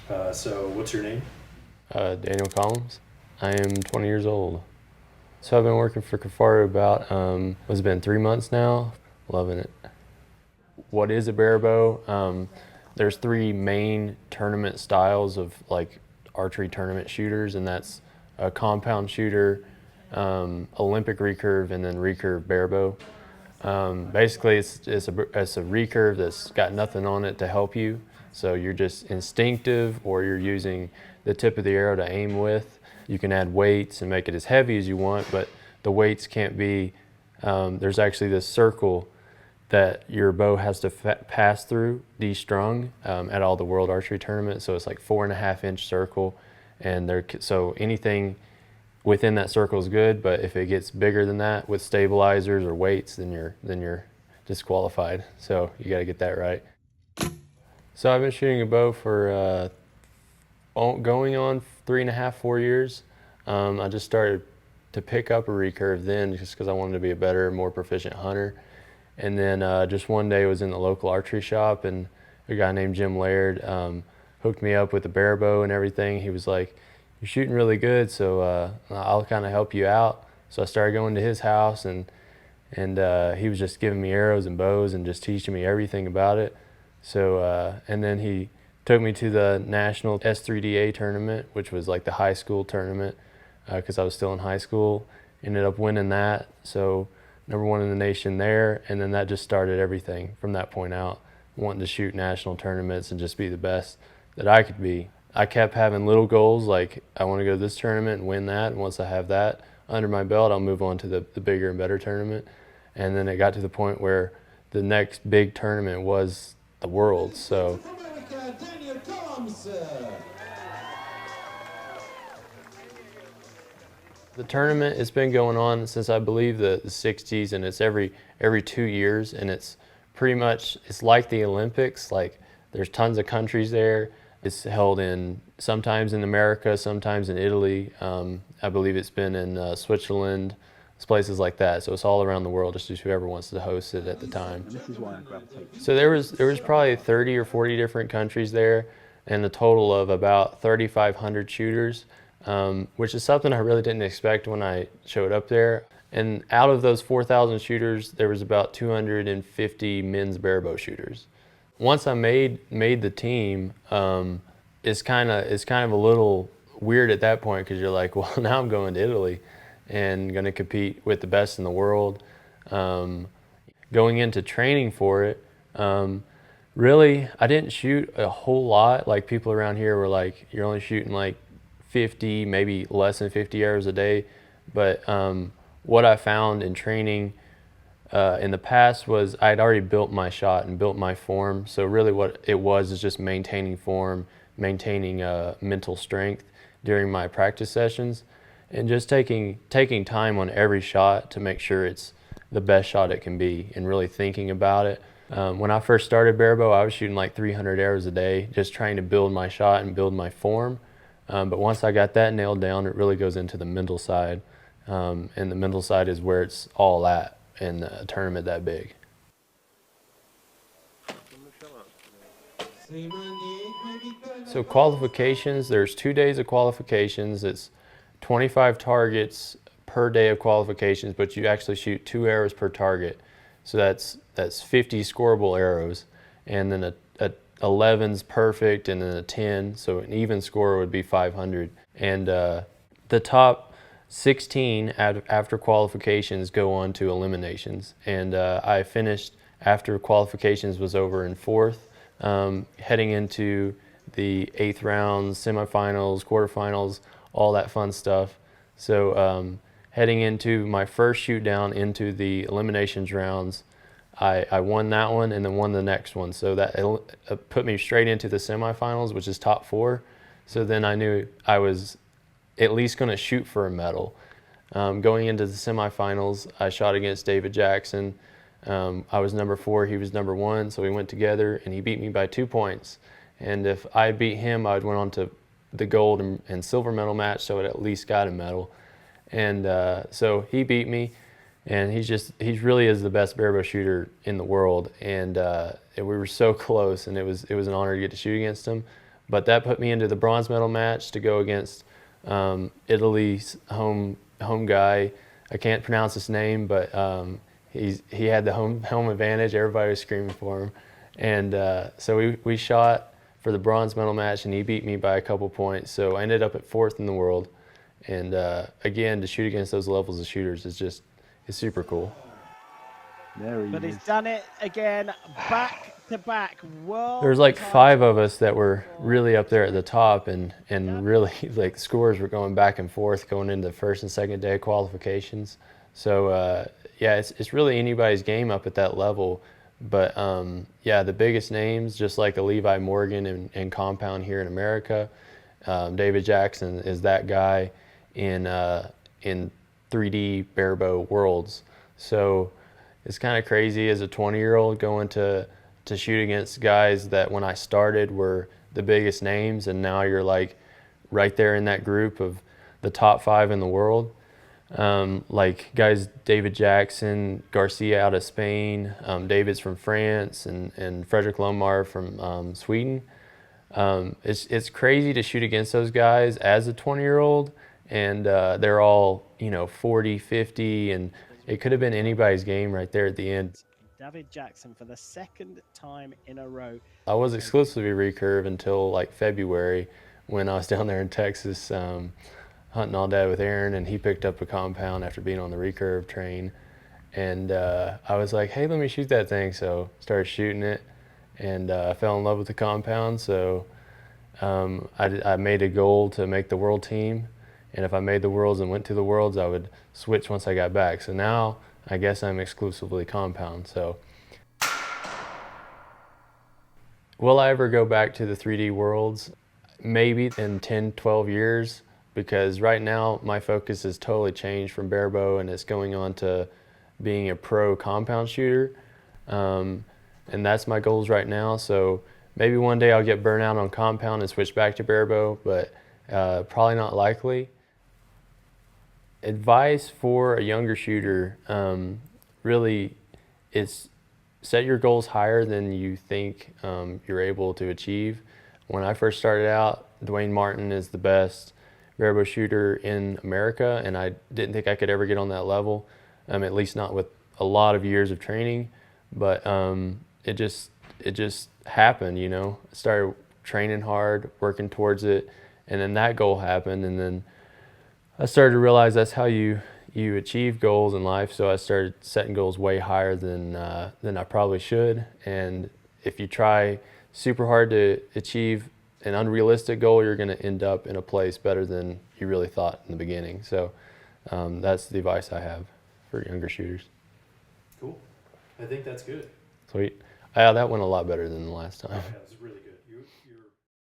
So what's your name? Daniel Colloms. I am 20 years old. So I've been working for Kifaru about, it's been 3 months now. Loving it. What is a barebow? There's three main tournament styles of like archery tournament shooters, and that's a compound shooter, Olympic recurve, and then recurve barebow. Basically, it's a recurve that's got nothing on it to help you. So you're just instinctive, or you're using the tip of the arrow to aim with. You can add weights and make it as heavy as you want, but the weights can't be, there's actually this circle that your bow has to pass through, destrung, at all the World Archery Tournament. So it's like 4.5 inch circle, and so anything within that circle is good, but if it gets bigger than that with stabilizers or weights, then you're disqualified. So you got to get that right. So I've been shooting a bow for going on 3.5, 4 years. I just started to pick up a recurve then, just because I wanted to be a better, more proficient hunter. And then just one day I was in the local archery shop, and a guy named Jim Laird hooked me up with a barebow and everything. He was like, "You're shooting really good, so I'll kind of help you out." So I started going to his house, and he was just giving me arrows and bows and just teaching me everything about it. So and then he took me to the national S3DA tournament, which was like the high school tournament, because I was still in high school. Ended up winning that, so #1 in the nation there, and then that just started everything from that point out, wanting to shoot national tournaments and just be the best that I could be. I kept having little goals, like I want to go to this tournament and win that, and once I have that under my belt, I'll move on to the bigger and better tournament. And then it got to the point where the next big tournament was the Worlds. So the tournament, it's been going on since I believe the 60s, and it's every 2 years, and it's pretty much, it's like the Olympics. Like there's tons of countries there. It's held in sometimes in America, sometimes in Italy. I believe it's been in Switzerland, places like that. So it's all around the world, just whoever wants to host it at the time. So there was probably 30 or 40 different countries there, and a total of about 3,500 shooters, which is something I really didn't expect when I showed up there. And out of those 4,000 shooters, there was about 250 men's barebow shooters. Once I made the team, it's kind of a little weird at that point, because you're like, well, now I'm going to Italy and going to compete with the best in the world. Going into training for it, really, I didn't shoot a whole lot. Like people around here were like, you're only shooting like 50, maybe less than 50 arrows a day. But what I found in training in the past was I'd already built my shot and built my form. So really what it was is just maintaining form, maintaining mental strength during my practice sessions, and just taking time on every shot to make sure it's the best shot it can be, and really thinking about it. When I first started barebow, I was shooting like 300 arrows a day, just trying to build my shot and build my form. But once I got that nailed down, it really goes into the mental side. And the mental side is where it's all at in a tournament that big. So qualifications, there's 2 days of qualifications. It's 25 targets per day of qualifications, but you actually shoot 2 arrows per target. So that's 50 scoreable arrows, and then a 11's perfect, and then a 10. So an even score would be 500. And the top 16 after qualifications go on to eliminations. And I finished, after qualifications was over, in 4th, heading into the 8th rounds, semifinals, quarterfinals, all that fun stuff. So heading into my first shoot down into the eliminations rounds, I won that one and then won the next one. So that put me straight into the semifinals, which is top 4. So then I knew I was at least going to shoot for a medal. Going into the semifinals, I shot against David Jackson. I was number 4, he was number 1, so we went together, and he beat me by 2 points. And if I beat him, I'd went on to the gold and silver medal match, so it at least got a medal. And so he beat me, and he really is the best barebow shooter in the world. And we were so close, and it was an honor to get to shoot against him. But that put me into the bronze medal match to go against Italy's home guy. I can't pronounce his name, but he had the home advantage. Everybody was screaming for him, and so we shot for the bronze medal match, and he beat me by a couple points. So I ended up at 4th in the world, and again, to shoot against those levels of shooters is super cool. But he's done it again, back to back world. There was like 5 of us that were really up there at the top, and really like scores were going back and forth going into the first and second day qualifications. So yeah, it's really anybody's game up at that level. But yeah, the biggest names, just like a Levi Morgan in compound here in America, David Jackson is that guy in 3D barebow worlds. So it's kind of crazy as a 20-year-old going to shoot against guys that when I started were the biggest names, and now you're like right there in that group of the top 5 in the world. Like guys, David Jackson, Garcia out of Spain, David's from France, and Frederick Lomar from Sweden. It's crazy to shoot against those guys as a 20-year-old, and they're all 40, 50, and it could have been anybody's game right there at the end. David Jackson for the 2nd time in a row. I was exclusively recurve until like February when I was down there in Texas hunting all day with Aaron, and he picked up a compound after being on the recurve train. And I was like, hey, let me shoot that thing. So started shooting it, and I fell in love with the compound. So I made a goal to make the world team. And if I made the worlds and went to the worlds, I would switch once I got back. So now I guess I'm exclusively compound. So will I ever go back to the 3D worlds? Maybe in 10, 12 years, because right now my focus has totally changed from barebow, and it's going on to being a pro compound shooter. And that's my goals right now. So maybe one day I'll get burnt out on compound and switch back to barebow, but probably not likely. Advice for a younger shooter, really, it's set your goals higher than you think you're able to achieve. When I first started out, Dwayne Martin is the best barebow shooter in America, and I didn't think I could ever get on that level, at least not with a lot of years of training. But it just happened, I started training hard, working towards it, and then that goal happened, and then I started to realize that's how you achieve goals in life. So I started setting goals way higher than I probably should. And if you try super hard to achieve an unrealistic goal, you're going to end up in a place better than you really thought in the beginning. So that's the advice I have for younger shooters. Cool. I think that's good. Sweet. That went a lot better than the last time. Yeah, it was really good.